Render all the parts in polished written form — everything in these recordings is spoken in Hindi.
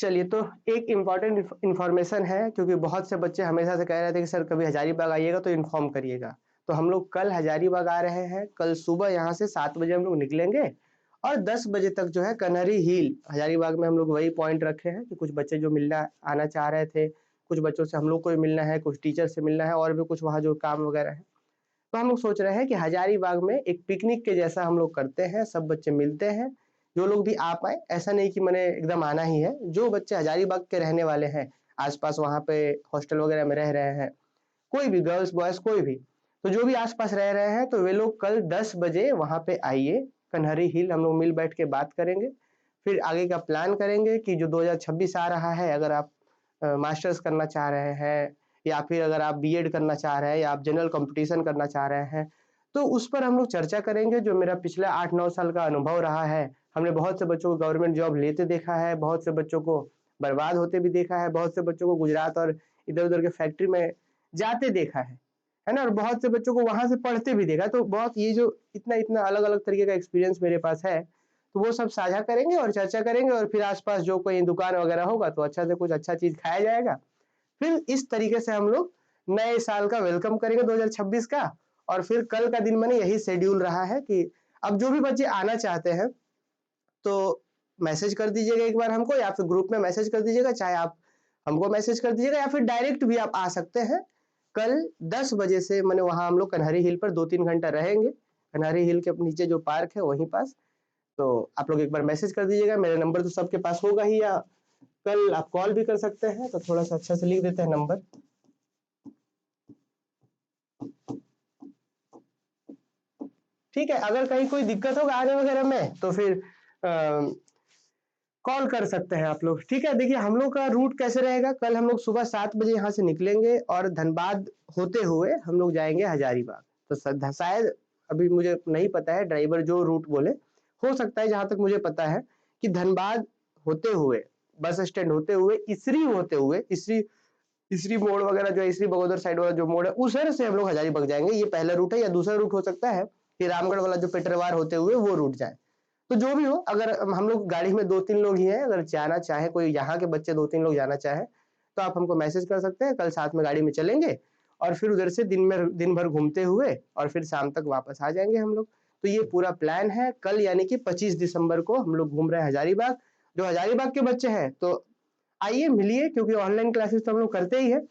चलिए, तो एक इम्पॉर्टेंट इन्फॉर्मेशन है क्योंकि बहुत से बच्चे हमेशा से कह रहे थे कि सर कभी हजारीबाग आइएगा तो इन्फॉर्म करिएगा। तो हम लोग कल हजारीबाग आ रहे हैं, कल सुबह यहाँ से 7 बजे हम लोग निकलेंगे और 10 बजे तक जो है कन्हरी हिल हजारीबाग में हम लोग वही पॉइंट रखे हैं कि कुछ बच्चे जो मिलना आना चाह रहे थे, कुछ बच्चों से हम लोग को भी मिलना है, कुछ टीचर से मिलना है और भी कुछ वहाँ जो काम वगैरह है। तो हम लोग सोच रहे हैं कि हजारीबाग में एक पिकनिक के जैसा हम लोग करते हैं, सब बच्चे मिलते हैं, जो लोग भी आ पाए, ऐसा नहीं कि मैंने एकदम आना ही है, जो बच्चे हजारीबाग के रहने वाले हैं, आसपास वहाँ पे हॉस्टल वगैरह में रह रहे हैं, कोई भी गर्ल्स बॉयज कोई भी, तो जो भी आसपास रह रहे हैं तो वे लोग कल 10 बजे वहाँ पे आइए कन्हरी हिल, हम लोग मिल बैठ के बात करेंगे, फिर आगे का प्लान करेंगे कि जो 2026 आ रहा है, अगर आप मास्टर्स करना चाह रहे हैं या फिर अगर आप बीएड करना चाह रहे हैं या आप जनरल कंपटीशन करना चाह रहे हैं, तो उस पर हम लोग चर्चा करेंगे। जो मेरा पिछला 8-9 साल का अनुभव रहा है, हमने बहुत से बच्चों को गवर्नमेंट जॉब लेते देखा है, बहुत से बच्चों को बर्बाद होते भी देखा है, बहुत से बच्चों को गुजरात और इधर-उधर के फैक्ट्री में जाते देखा है ना? और बहुत से बच्चों को वहाँ से पढ़ते भी देखा है। तो बहुत ये जो इतना-इतना अलग-अलग तरीके का एक्सपीरियंस मेरे पास है, तो वो सब साझा करेंगे और चर्चा करेंगे और फिर आस-पास जो कोई दुकान वगैरह होगा तो अच्छा से कुछ अच्छा चीज़ खाया जाएगा। फिर इस तरीके से हम लोग नए साल का वेलकम करेंगे 2026 का। और फिर कल का दिन मैंने यही शेड्यूल रहा है कि अब जो भी बच्चे आना चाहते हैं तो मैसेज कर दीजिएगा एक बार हमको या फिर ग्रुप में मैसेज कर दीजिएगा, चाहे आप हमको मैसेज कर दीजिएगा या फिर डायरेक्ट भी आप आ सकते हैं। कल 10 बजे से माने वहाँ हम लोग कन्हरी हिल पर 2-3 घंटा रहेंगे। कन्हरी हिल के नीचे जो पार्क है वहीं पास। तो आप लोग एक बार मैसेज कर दीजिएगा, मेरा नंबर तो सबके पास होगा ही, या कल आप कॉल भी कर सकते हैं। तो थोड़ा-सा अच्छा से लिख देते हैं नंबर। ठीक है, अगर कहीं कोई दिक्कत होगा आने वगैरह में तो फिर कॉल कर सकते हैं आप लोग। ठीक है, देखिए हम लोग का रूट कैसे रहेगा, कल हम लोग सुबह 7 बजे यहाँ से निकलेंगे और धनबाद होते हुए हम लोग जाएँगे हजारीबाग। तो शायद अभी मुझे नहीं पता है ड्राइवर जो रूट बोले, हो सकता है जहाँ तक मुझे पता है कि धनबाद होते हुए, बस स्टैंड होते हुए, इसरी होते हुए, इसरी मोड़ वगैरह जो है, इसरी बगोदर साइड वाला जो मोड़ है, उधर से हम लोग हजारीबाग जाएँगे। ये पहला रूट है या दूसरा रूट हो सकता है कि रामगढ़ वाला जो पेटरवार होते हुए वो रूट जाए। तो जो भी हो, अगर हम लोग गाड़ी में 2-3 लोग ही हैं, अगर जाना चाहे कोई यहाँ के बच्चे 2-3 लोग जाना चाहें, तो आप हमको मैसेज कर सकते हैं, कल साथ में गाड़ी में चलेंगे और फिर उधर से दिन भर घूमते हुए और फिर शाम तक वापस आ जाएँगे हम लोग। तो ये पूरा प्लान है, कल यानी कि 25 दिसंबर को हम लोग घूम रहे हैं हजारीबाग। जो हजारीबाग के बच्चे हैं, तो आइए मिलिए क्योंकि ऑनलाइन क्लासेस तो हम लोग करते ही हैं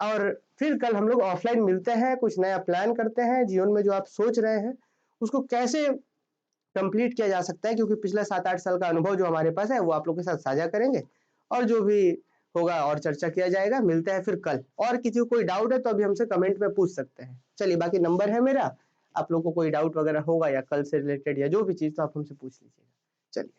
और फिर कल हम लोग ऑफलाइन मिलते हैं, कुछ नया प्लान करते हैं, जीवन में जो आप सोच रहे हैं, उसको कैसे कंप्लीट किया जा सकता है, क्योंकि पिछला 7-8 साल का अनुभव जो हमारे पास है वो आप लोग के साथ साझा करेंगे और जो भी होगा और चर्चा किया जाएगा। मिलते हैं फिर कल। और किसी को कोई डाउट है तो अभी हमसे कमेंट में पूछ सकते हैं। चलिए, बाकी नंबर है मेरा, आप लोग को कोई डाउट वगैरह होगा या कल से रिलेटेड या जो भी चीज़, तो आप हमसे पूछ लीजिएगा। चलिए।